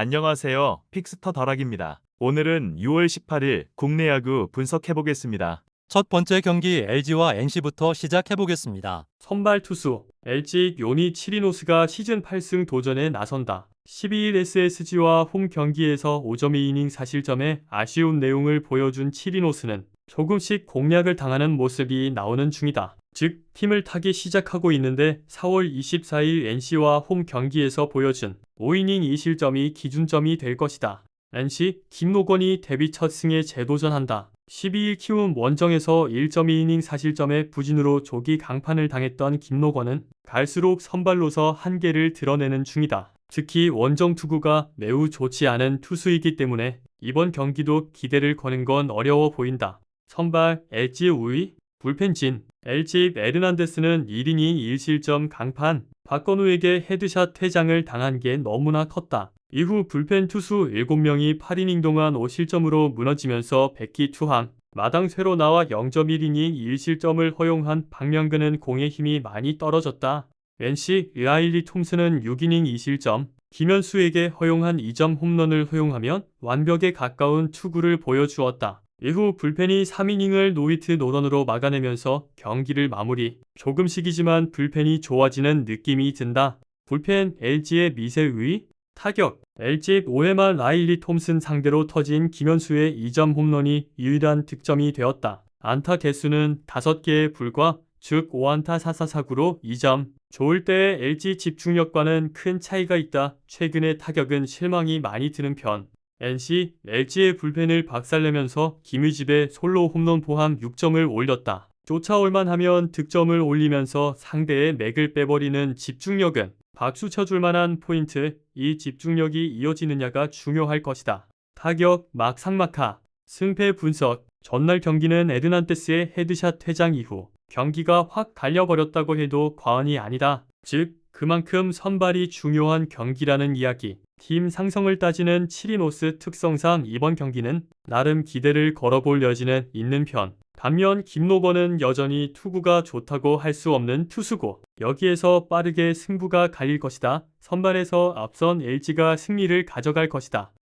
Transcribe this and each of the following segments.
안녕하세요. 픽스터 더락입니다. 오늘은 6월 18일 국내 야구 분석해보겠습니다. 첫 번째 경기 LG와 NC부터 시작해보겠습니다. 선발 투수 LG 요니 치리노스가 시즌 8승 도전에 나선다. 12일 SSG와 홈 경기에서 5.2이닝 4실점의 아쉬운 내용을 보여준 치리노스는 조금씩 공략을 당하는 모습이 나오는 중이다. 즉 팀을 타기 시작하고 있는데 4월 24일 NC와 홈 경기에서 보여준 5이닝 2실점이 기준점이 될 것이다. NC 김노건이 데뷔 첫 승에 재도전한다. 12일 키움 원정에서 1.2이닝 4실점의 부진으로 조기 강판을 당했던 김노건은 갈수록 선발로서 한계를 드러내는 중이다. 특히 원정 투구가 매우 좋지 않은 투수이기 때문에 이번 경기도 기대를 거는 건 어려워 보인다. 선발 LG 우위, 불펜 진 LG 에르난데스는 1이닝 1실점 강판, 박건우에게 헤드샷 퇴장을 당한 게 너무나 컸다. 이후 불펜 투수 7명이 8이닝 동안 5실점으로 무너지면서 백기투항, 마당 쇠로 나와 0.1이닝 1실점을 허용한 박명근은 공의 힘이 많이 떨어졌다. NC 라일리 톰슨은 6이닝 2실점, 김현수에게 허용한 2점 홈런을 허용하면 완벽에 가까운 투구를 보여주었다. 이후 불펜이 3이닝을 노히트 노런으로 막아내면서 경기를 마무리. 조금씩이지만 불펜이 좋아지는 느낌이 든다. 불펜 LG의 미세의 타격 LG 5회말 라일리 톰슨 상대로 터진 김현수의 2점 홈런이 유일한 득점이 되었다. 안타 개수는 5개에 불과, 즉 5안타 4사사구로 2점. 좋을 때의 LG 집중력과는 큰 차이가 있다. 최근의 타격은 실망이 많이 드는 편. NC, LG의 불펜을 박살내면서 김유집의 솔로 홈런 포함 6점을 올렸다. 쫓아올만 하면 득점을 올리면서 상대의 맥을 빼버리는 집중력은 박수 쳐줄 만한 포인트. 이 집중력이 이어지느냐가 중요할 것이다. 타격 막상막하 승패 분석 전날 경기는 에르난데스의 헤드샷 퇴장 이후 경기가 확 갈려버렸다고 해도 과언이 아니다. 즉 그만큼 선발이 중요한 경기라는 이야기. 팀 상성을 따지는 치리노스 특성상 이번 경기는 나름 기대를 걸어볼 여지는 있는 편. 반면 김노건은 여전히 투구가 좋다고 할 수 없는 투수고 여기에서 빠르게 승부가 갈릴 것이다. 선발에서 앞선 LG가 승리를 가져갈 것이다.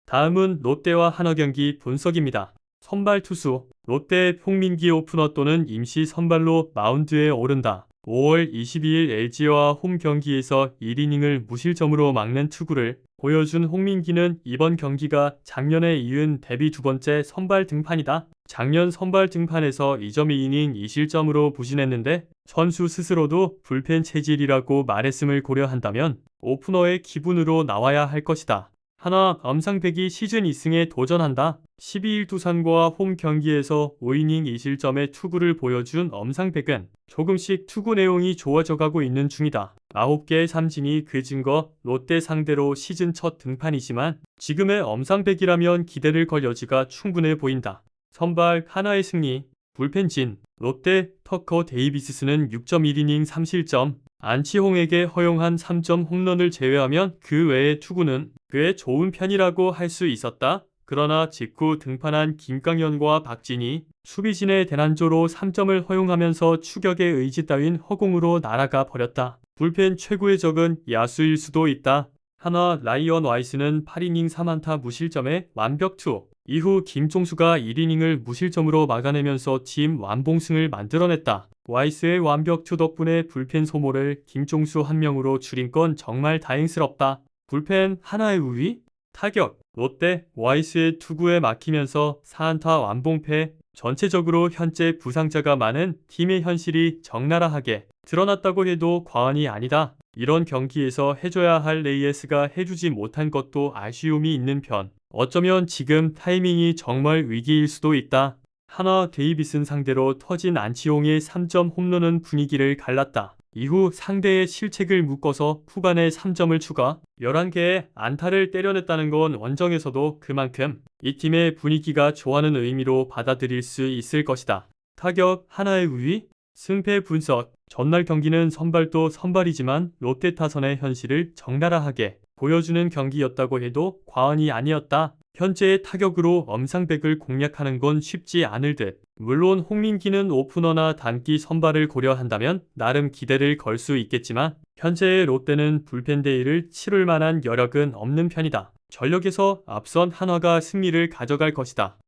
다음은 롯데와 한화 경기 분석입니다. 선발 투수 롯데 홍민기 오프너 또는 임시 선발로 마운드에 오른다. 5월 22일 LG와 홈 경기에서 1이닝을 무실점으로 막는 투구를 보여준 홍민기는 이번 경기가 작년에 이은 데뷔 두 번째 선발 등판이다. 작년 선발 등판에서 2.2이닝 2실점으로 부진했는데 선수 스스로도 불펜 체질이라고 말했음을 고려한다면 오프너의 기분으로 나와야 할 것이다. 한화 엄상백이 시즌 2승에 도전한다. 12일 두산과 홈 경기에서 5이닝 2실점의 투구를 보여준 엄상백은 조금씩 투구 내용이 좋아져가고 있는 중이다. 9개의 삼진이 그 증거. 롯데 상대로 시즌 첫 등판이지만 지금의 엄상백이라면 기대를 걸 여지가 충분해 보인다. 선발 한화의 승리. 불펜 진 롯데 터커 데이비스는 6.1이닝 3실점, 안치홍에게 허용한 3점 홈런을 제외하면 그 외의 투구는 꽤 좋은 편이라고 할 수 있었다. 그러나 직후 등판한 김강현과 박진희, 수비진의 대난조로 3점을 허용하면서 추격의 의지 따윈 허공으로 날아가 버렸다. 불펜 최고의 적은 야수일 수도 있다. 한화 라이언 와이스는 8이닝 3안타 무실점의 완벽 투. 이후 김종수가 1이닝을 무실점으로 막아내면서 팀 완봉승을 만들어냈다. 와이스의 완벽 투 덕분에 불펜 소모를 김종수 한 명으로 줄인 건 정말 다행스럽다. 불펜 하나의 우위? 타격 롯데 와이스의 투구에 막히면서 4안타 완봉패. 전체적으로 현재 부상자가 많은 팀의 현실이 적나라하게 드러났다고 해도 과언이 아니다. 이런 경기에서 해줘야 할 레이에스가 해주지 못한 것도 아쉬움이 있는 편. 어쩌면 지금 타이밍이 정말 위기일 수도 있다. 한화 데이비슨 상대로 터진 안치홍의 3점 홈런은 분위기를 갈랐다. 이후 상대의 실책을 묶어서 후반에 3점을 추가 11개의 안타를 때려냈다는 건 원정에서도 그만큼 이 팀의 분위기가 좋아하는 의미로 받아들일 수 있을 것이다. 타격 하나의 우위? 승패 분석 전날 경기는 선발도 선발이지만 롯데 타선의 현실을 적나라하게 보여주는 경기였다고 해도 과언이 아니었다. 현재의 타격으로 엄상백을 공략하는 건 쉽지 않을 듯. 물론 홍민기는 오프너나 단기 선발을 고려한다면 나름 기대를 걸 수 있겠지만 현재의 롯데는 불펜 대회를 치룰 만한 여력은 없는 편이다. 전력에서 앞선 한화가 승리를 가져갈 것이다.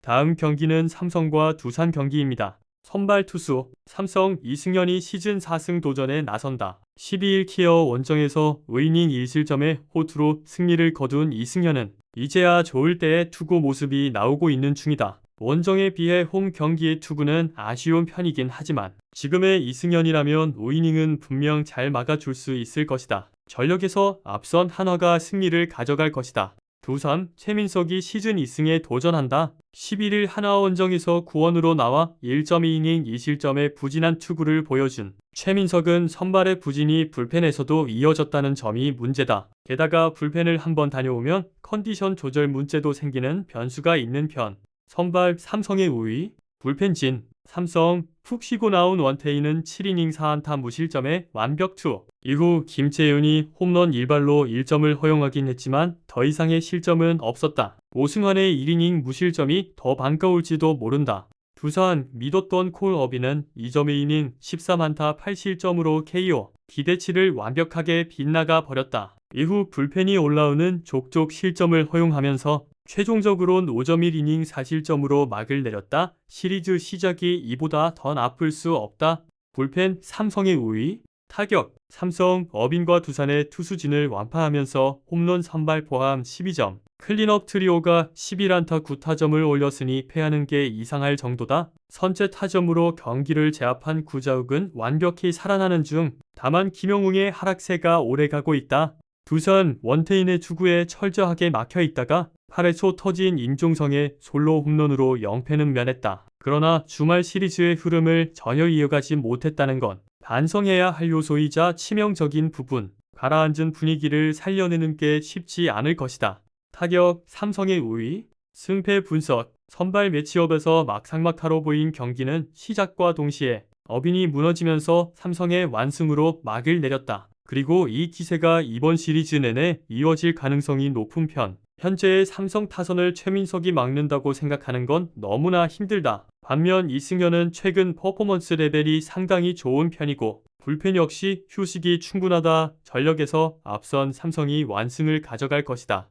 다음 경기는 삼성과 두산 경기입니다. 선발 투수 삼성 이승현이 시즌 4승 도전에 나선다. 12일 키어 원정에서 5이닝 1실점의 호투로 승리를 거둔 이승현은 이제야 좋을 때의 투구 모습이 나오고 있는 중이다. 원정에 비해 홈 경기의 투구는 아쉬운 편이긴 하지만 지금의 이승현이라면 5이닝은 분명 잘 막아줄 수 있을 것이다. 전력에서 앞선 한화가 승리를 가져갈 것이다. 두산 최민석이 시즌 2승에 도전한다. 11일 한화원정에서 구원으로 나와 1.2이닝 2실점의 부진한 투구를 보여준 최민석은 선발의 부진이 불펜에서도 이어졌다는 점이 문제다. 게다가 불펜을 한번 다녀오면 컨디션 조절 문제도 생기는 변수가 있는 편. 선발 삼성의 우위, 불펜 진, 삼성 푹 쉬고 나온 원태인은 7이닝 4안타 무실점의 완벽 투. 이후 김채윤이 홈런 1발로 1점을 허용하긴 했지만 더 이상의 실점은 없었다. 오승환의 1이닝 무실점이 더 반가울지도 모른다. 두산 믿었던 콜어비는 2.2이닝 13안타 8실점으로 KO. 기대치를 완벽하게 빗나가 버렸다. 이후 불펜이 올라오는 족족 실점을 허용하면서 최종적으론 5.1이닝 4실점으로 막을 내렸다. 시리즈 시작이 이보다 더 나쁠 수 없다. 불펜 삼성의 우위, 타격 삼성 어빈과 두산의 투수진을 완파하면서 홈런 선발 포함 12점, 클린업 트리오가 11안타 9타점을 올렸으니 패하는 게 이상할 정도다. 선제 타점으로 경기를 제압한 구자욱은 완벽히 살아나는 중. 다만 김영웅의 하락세가 오래가고 있다. 두산 원태인의 투구에 철저하게 막혀있다가 8회 초 터진 임종성의 솔로 홈런으로 0패는 면했다. 그러나 주말 시리즈의 흐름을 전혀 이어가지 못했다는 건 반성해야 할 요소이자 치명적인 부분. 가라앉은 분위기를 살려내는 게 쉽지 않을 것이다. 타격 삼성의 우위, 승패 분석. 선발 매치업에서 막상막하로 보인 경기는 시작과 동시에 어빈이 무너지면서 삼성의 완승으로 막을 내렸다. 그리고 이 기세가 이번 시리즈 내내 이어질 가능성이 높은 편. 현재의 삼성 타선을 최민석이 막는다고 생각하는 건 너무나 힘들다. 반면 이승현은 최근 퍼포먼스 레벨이 상당히 좋은 편이고 불펜 역시 휴식이 충분하다. 전력에서 앞선 삼성이 완승을 가져갈 것이다.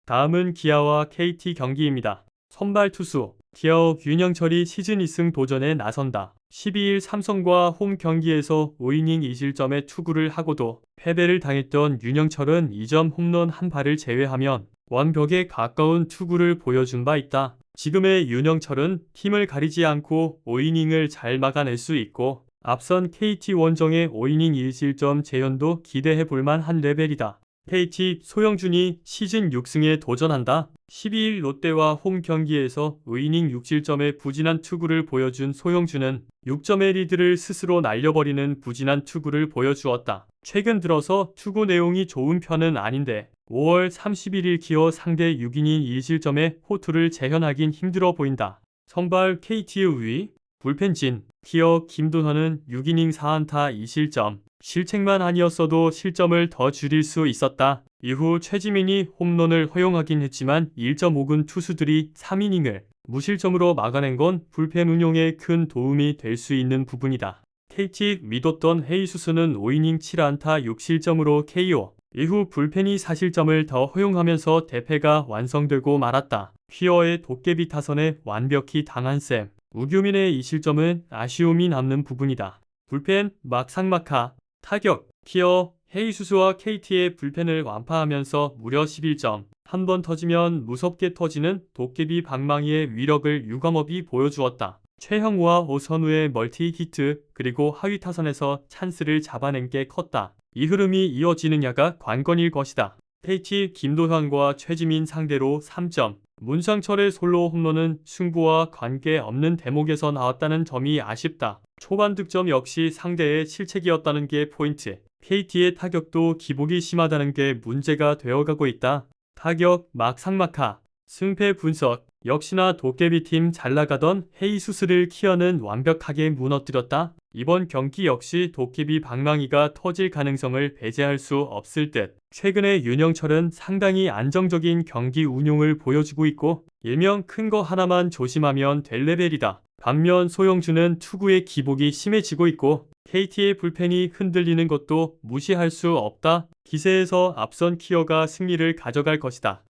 다음은 기아와 KT 경기입니다. 선발 투수 기아 윤영철이 시즌 2승 도전에 나선다. 12일 삼성과 홈 경기에서 5이닝 2실점의 투구를 하고도 패배를 당했던 윤영철은 2점 홈런 한 발을 제외하면 완벽에 가까운 투구를 보여준 바 있다. 지금의 윤영철은 팀을 가리지 않고 5이닝을 잘 막아낼 수 있고 앞선 KT 원정의 5이닝 1실점 재현도 기대해 볼만 한 레벨이다. KT 소영준이 시즌 6승에 도전한다. 12일 롯데와 홈 경기에서 5이닝 6실점의 부진한 투구를 보여준 소영준은 6점의 리드를 스스로 날려버리는 부진한 투구를 보여주었다. 최근 들어서 투구 내용이 좋은 편은 아닌데 5월 31일 기어 상대 6이닝 1실점의 호투를 재현하긴 힘들어 보인다. 선발 KT의 우위, 불펜 진, 기어 김도현은 6이닝 4안타 2실점. 실책만 아니었어도 실점을 더 줄일 수 있었다. 이후 최지민이 홈런을 허용하긴 했지만 1.5군 투수들이 3이닝을 무실점으로 막아낸 건 불펜 운용에 큰 도움이 될 수 있는 부분이다. KT 믿었던 헤이수스는 5이닝 7안타 6실점으로 KO. 이후 불펜이 4실점을 더 허용하면서 대패가 완성되고 말았다. 휘어의 도깨비 타선에 완벽히 당한 셈. 우규민의 2실점은 아쉬움이 남는 부분이다. 불펜 막상막하. 타격, 키어, 헤이수스와 KT의 불펜을 완파하면서 무려 11점. 한 번 터지면 무섭게 터지는 도깨비 방망이의 위력을 유감없이 보여주었다. 최형우와 오선우의 멀티 히트 그리고 하위 타선에서 찬스를 잡아낸 게 컸다. 이 흐름이 이어지느냐가 관건일 것이다. KT 김도현과 최지민 상대로 3점. 문상철의 솔로 홈런은 승부와 관계없는 대목에서 나왔다는 점이 아쉽다. 초반 득점 역시 상대의 실책이었다는 게 포인트. KT의 타격도 기복이 심하다는 게 문제가 되어가고 있다. 타격 막상막하. 승패 분석. 역시나 도깨비팀 잘 나가던 헤이수스를 키어는 완벽하게 무너뜨렸다. 이번 경기 역시 도깨비 방망이가 터질 가능성을 배제할 수 없을 듯. 최근에 윤영철은 상당히 안정적인 경기 운용을 보여주고 있고 일명 큰 거 하나만 조심하면 될 레벨이다. 반면 소영주는 투구의 기복이 심해지고 있고 KT의 불펜이 흔들리는 것도 무시할 수 없다. 기세에서 앞선 키어가 승리를 가져갈 것이다.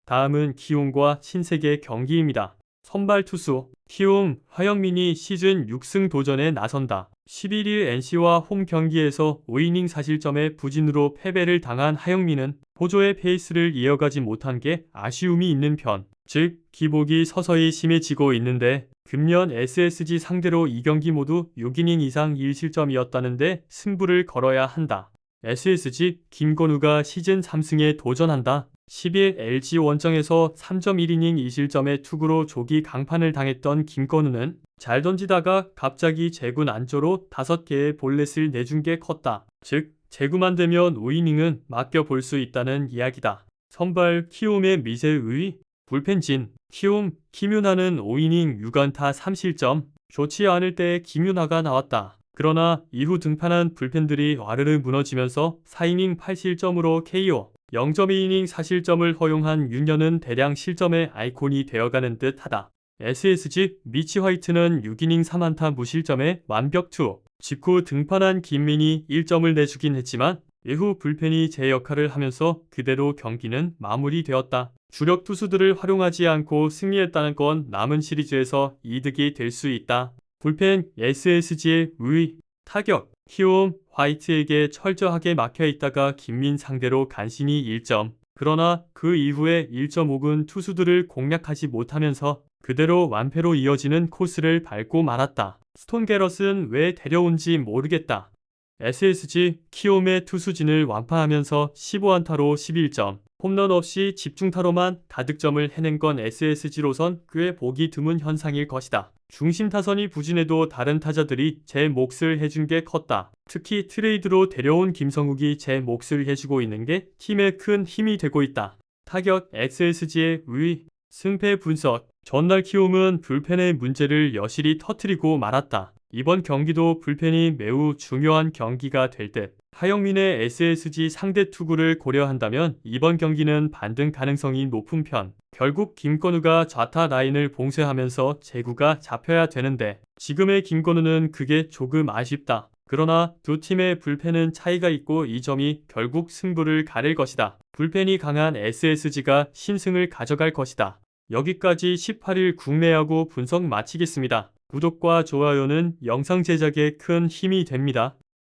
다음은 키움과 신세계 경기입니다. 선발 투수 키움 화영민이 시즌 6승 도전에 나선다. 11일 NC와 홈 경기에서 5이닝 4실점의 부진으로 패배를 당한 화영민은 호조의 페이스를 이어가지 못한 게 아쉬움이 있는 편. 즉 기복이 서서히 심해지고 있는데 금년 SSG 상대로 2경기 모두 6이닝 이상 1실점이었다는데 승부를 걸어야 한다. SSG 김건우가 시즌 3승에 도전한다. 10일 LG 원정에서 3.1이닝 2실점의 투구로 조기 강판을 당했던 김건우는 잘 던지다가 갑자기 제구 난조로 5개의 볼넷을 내준 게 컸다. 즉 제구만 되면 5이닝은 맡겨볼 수 있다는 이야기다. 선발 키움의 미세의 불펜진 키움 김윤하는 5이닝 6안타 3실점. 좋지 않을 때 김윤하가 나왔다. 그러나 이후 등판한 불펜들이 와르르 무너지면서 4이닝 8실점으로 KO. 0.2이닝 4실점을 허용한 윤현은 대량 실점의 아이콘이 되어가는 듯하다. SSG 미치 화이트는 6이닝 3안타 무실점의 완벽 투. 직후 등판한 김민이 1점을 내주긴 했지만 이후 불펜이 제 역할을 하면서 그대로 경기는 마무리되었다. 주력 투수들을 활용하지 않고 승리했다는 건 남은 시리즈에서 이득이 될 수 있다. 불펜 SSG의 타격 키움 화이트에게 철저하게 막혀있다가 김민 상대로 간신히 1점. 그러나 그 이후에 1.5군 투수들을 공략하지 못하면서 그대로 완패로 이어지는 코스를 밟고 말았다. 스톤 게럿은 왜 데려온지 모르겠다. SSG 키움의 투수진을 완파하면서 15안타로 11점. 홈런 없이 집중타로만 다득점을 해낸 건 SSG로선 꽤 보기 드문 현상일 것이다. 중심 타선이 부진해도 다른 타자들이 제 몫을 해준 게 컸다. 특히 트레이드로 데려온 김성욱이 제 몫을 해주고 있는 게 팀에 큰 힘이 되고 있다. 타격 SSG의 승패 분석 전날 키움은 불펜의 문제를 여실히 터뜨리고 말았다. 이번 경기도 불펜이 매우 중요한 경기가 될 듯. 하영민의 SSG 상대 투구를 고려한다면 이번 경기는 반등 가능성이 높은 편. 결국 김건우가 좌타 라인을 봉쇄하면서 제구가 잡혀야 되는데 지금의 김건우는 그게 조금 아쉽다. 그러나 두 팀의 불펜은 차이가 있고 이 점이 결국 승부를 가릴 것이다. 불펜이 강한 SSG가 신승을 가져갈 것이다. 여기까지 18일 국내 야구 분석 마치겠습니다. 구독과 좋아요는 영상 제작에 큰 힘이 됩니다.